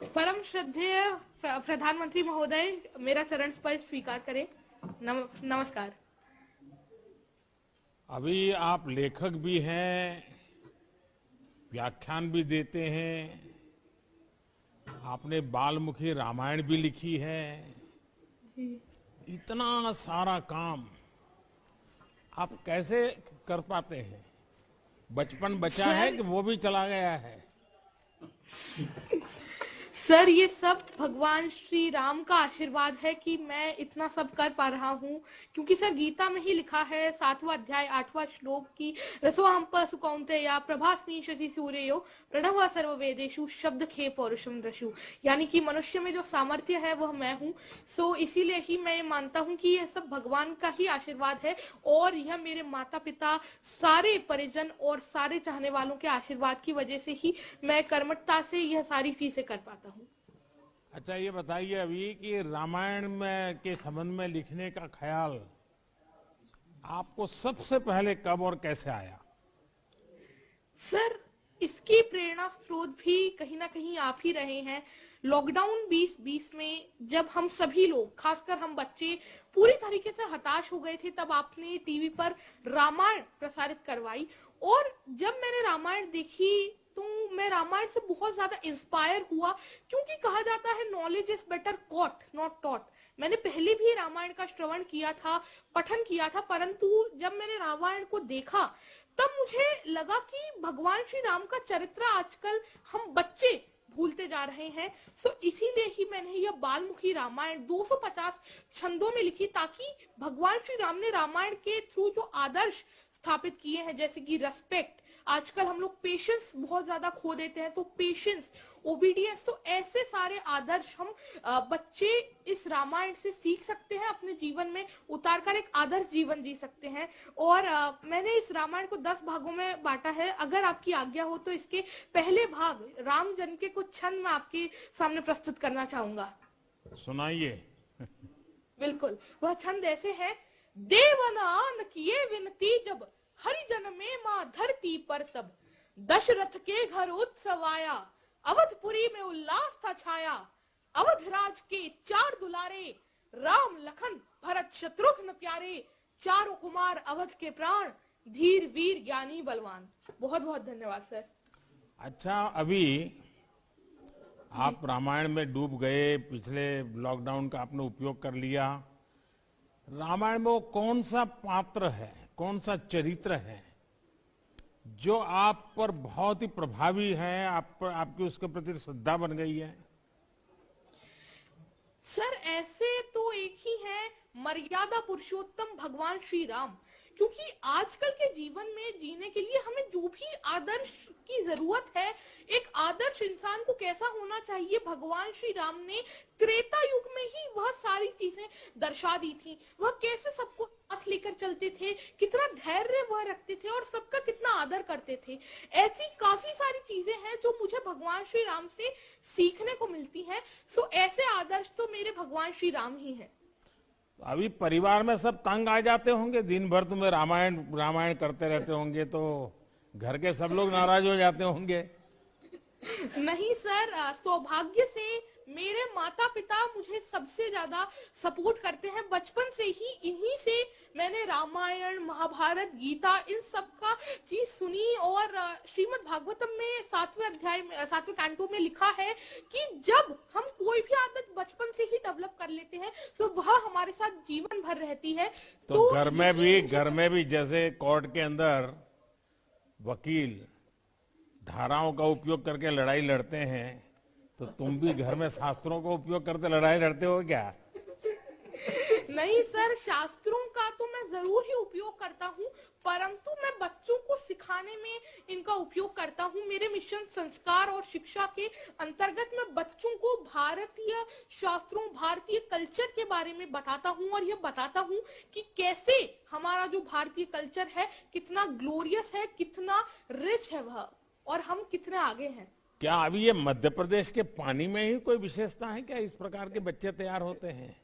परम श्रद्धेय प्रधानमंत्री महोदय, मेरा चरण स्पर्श स्वीकार करें। नमस्कार। अभी आप लेखक भी हैं, व्याख्यान भी देते हैं, आपने बाल्मीकि रामायण भी लिखी है। इतना सारा काम आप कैसे कर पाते हैं? बचपन बचा है कि वो भी चला गया है? सर, ये सब भगवान श्री राम का आशीर्वाद है कि मैं इतना सब कर पा रहा हूँ, क्योंकि सर गीता में ही लिखा है 7वां अध्याय 8वां श्लोक की रसोहम पशु कौन्तेय प्रभास्मि शशि सूर्यो प्रणव सर्ववेदेषु शब्द खे पौरुषम रशु, यानी कि मनुष्य में जो सामर्थ्य है वह मैं हूँ। सो इसीलिए ही मैं मानता हूँ कि यह सब भगवान का ही आशीर्वाद है, और यह मेरे माता पिता, सारे परिजन और सारे चाहने वालों के आशीर्वाद की वजह से ही मैं कर्मठता से यह सारी चीजें कर पाता हूँ। अच्छा, ये बताइए अभी कि रामायण में के संबंध में लिखने का ख्याल आपको सबसे पहले कब और कैसे आया? सर, इसकी प्रेरणा स्रोत भी कहीं ना कहीं आप ही रहे हैं। लॉकडाउन 2020 में जब हम सभी लोग, खासकर हम बच्चे, पूरी तरीके से हताश हो गए थे, तब आपने टीवी पर रामायण प्रसारित करवाई, और जब मैंने रामायण देखी तो मैं रामायण से बहुत ज्यादा इंस्पायर हुआ, क्योंकि कहा जाता है knowledge is better caught not taught. मैंने पहले भी रामायण का श्रवण किया था, पठन किया था, परंतु जब मैंने रामायण को देखा तब मुझे लगा कि भगवान श्री राम का चरित्र आजकल हम बच्चे भूलते जा रहे हैं। सो इसीलिए ही मैंने यह बाल्मीकि रामायण 250 छंदों में लिखी, ताकि भगवान श्री राम ने रामायण के थ्रू जो आदर्श स्थापित किए हैं, जैसे कि रेस्पेक्ट, आजकल हम लोग पेशेंस बहुत ज्यादा खो देते हैं, तो पेशेंस, ओबीडियंस, तो ऐसे सारे आदर्श हम बच्चे इस रामायण से सीख सकते हैं, अपने जीवन में उतारकर एक आदर्श जीवन जी सकते हैं। और मैंने इस रामायण को 10 भागों में बांटा है। अगर आपकी आज्ञा हो तो इसके पहले भाग राम जन्म के कुछ छंद मैं आपके सामने प्रस्तुत करना चाहूंगा। सुनाइए। बिल्कुल। वह छंद ऐसे है। देवनान किए विनती जब, हरिजन में मां धरती पर तब, दशरथ के घर उत्सव आया, अवधपुरी में उल्लास था छाया, अवधराज के 4 दुलारे, राम लखन भरत शत्रुघ्न प्यारे, चारों कुमार अवध के प्राण, धीर वीर ज्ञानी बलवान। बहुत बहुत धन्यवाद सर। अच्छा, अभी आप रामायण में डूब गए, पिछले लॉकडाउन का आपने उपयोग कर लिया। रामायण में वो कौन सा पात्र है, कौन सा चरित्र है जो आप पर बहुत ही प्रभावी है, आप पर, आपकी उसके प्रति श्रद्धा बन गई है? सर, ऐसे तो एक ही है, मर्यादा पुरुषोत्तम भगवान श्री राम, क्योंकि आजकल के जीवन में जीने के लिए हमें जो भी आदर्श की जरूरत है, एक आदर्श इंसान को कैसा होना चाहिए, भगवान श्री राम ने त्रेता युग में ही वह सारी चीजें दर्शा दी थी। वह कैसे सबको साथ लेकर चलते थे, कितना धैर्य वह रखते थे, और सबका कितना आदर करते थे। ऐसी काफी सारी चीजें हैं जो मुझे भगवान श्री राम से सीखने को मिलती हैं। सो ऐसे आदर्श तो मेरे भगवान श्री राम ही हैं। तो अभी परिवार में सब तंग आ जाते होंगे, दिन भर तुम्हें रामायण रामायण करते रहते होंगे, तो घर के सब लोग नाराज हो जाते होंगे। नहीं सर, सौभाग्य से मेरे माता पिता मुझे सबसे ज्यादा सपोर्ट करते हैं। बचपन से ही इन्हीं से मैंने रामायण, महाभारत, गीता, इन सब का चीज सुनी, और श्रीमद् भागवतम में 7वें अध्याय में 7वें कैंटो में लिखा है कि जब हम कोई भी आदत बचपन से ही डेवलप कर लेते हैं तो वह हमारे साथ जीवन भर रहती है। तो घर में भी जैसे कोर्ट के अंदर वकील धाराओं का उपयोग करके लड़ाई लड़ते हैं, तो तुम भी घर में शास्त्रों का उपयोग करते लड़ाई लड़ते हो क्या? नहीं सर, शास्त्रों का तो मैं जरूर ही उपयोग करता हूँ, परंतु मैं बच्चों को सिखाने में इनका उपयोग करता हूँ। मेरे मिशन संस्कार और शिक्षा के अंतर्गत मैं बच्चों को भारतीय शास्त्रों, भारतीय कल्चर के बारे में बताता हूँ, और यह बताता हूँ कि कैसे हमारा जो भारतीय कल्चर है कितना ग्लोरियस है, कितना रिच है वह, और हम कितने आगे हैं। क्या अभी ये मध्य प्रदेश के पानी में ही कोई विशेषता है क्या, इस प्रकार के बच्चे तैयार होते हैं?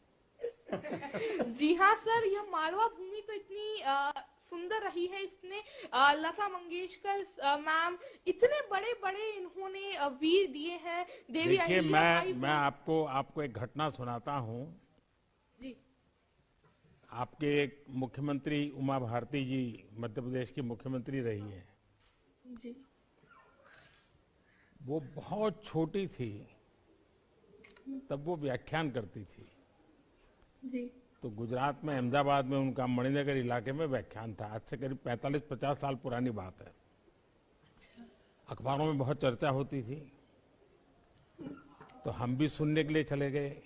जी हाँ सर, यह मालवा भूमि तो इतनी सुंदर रही है। इसने लता मंगेशकर मैम इतने बड़े बड़े इन्होंने वीर दिए हैं। देवी देखिए, अहिल्याबाई मैं आपको एक घटना सुनाता हूँ। जी आपके एक मुख्यमंत्री उमा भारती जी मध्य प्रदेश की मुख्यमंत्री रही है। जी वो बहुत छोटी थी तब वो व्याख्यान करती थी। जी तो गुजरात में अहमदाबाद में उनका मणिनगर इलाके में व्याख्यान था। आज से करीब 45-50 साल पुरानी बात है। अखबारों में बहुत चर्चा होती थी, तो हम भी सुनने के लिए चले गए।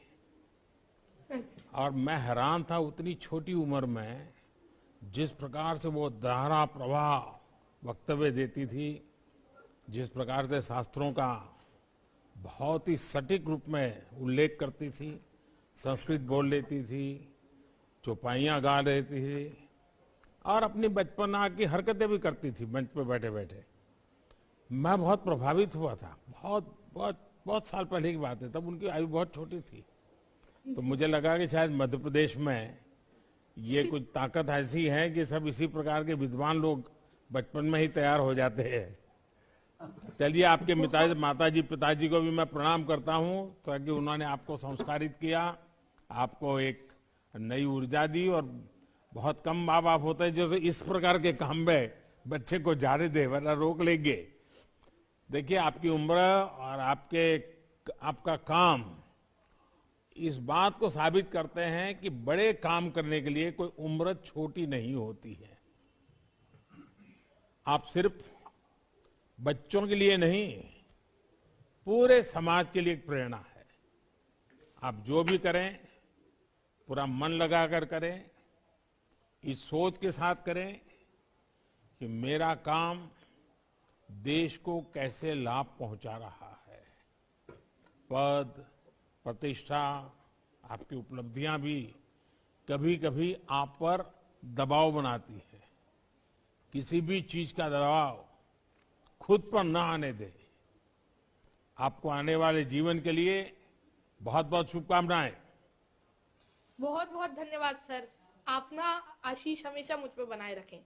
और मैं हैरान था, उतनी छोटी उम्र में जिस प्रकार से वो धारा प्रवाह वक्तव्य देती थी, जिस प्रकार से शास्त्रों का बहुत ही सटीक रूप में उल्लेख करती थी, संस्कृत बोल लेती थी, चौपाइयाँ गा लेती थी और अपनी बचपना की हरकतें भी करती थी मंच पे बैठे बैठे। मैं बहुत प्रभावित हुआ था। बहुत बहुत बहुत साल पहले की बात है, तब उनकी आयु बहुत छोटी थी। तो मुझे लगा कि शायद मध्य प्रदेश में ये कुछ ताकत ऐसी है कि सब इसी प्रकार के विद्वान लोग बचपन में ही तैयार हो जाते हैं। चलिए, आपके माताजी पिताजी को भी मैं प्रणाम करता हूं, ताकि उन्होंने आपको संस्कारित किया, आपको एक नई ऊर्जा दी। और बहुत कम माँ बाप होते हैं जैसे इस प्रकार के काम में बच्चे को जाने दे, वरना रोक लेंगे। देखिए, आपकी उम्र और आपका काम इस बात को साबित करते हैं कि बड़े काम करने के लिए कोई उम्र छोटी नहीं होती है। आप सिर्फ बच्चों के लिए नहीं, पूरे समाज के लिए एक प्रेरणा है। आप जो भी करें पूरा मन लगाकर करें, इस सोच के साथ करें कि मेरा काम देश को कैसे लाभ पहुंचा रहा है। पद, प्रतिष्ठा, आपकी उपलब्धियां भी कभी कभी आप पर दबाव बनाती है। किसी भी चीज का दबाव खुद पर न आने दे। आपको आने वाले जीवन के लिए बहुत बहुत शुभकामनाएं। बहुत बहुत धन्यवाद सर। अपना आशीष हमेशा मुझ पे बनाए रखें।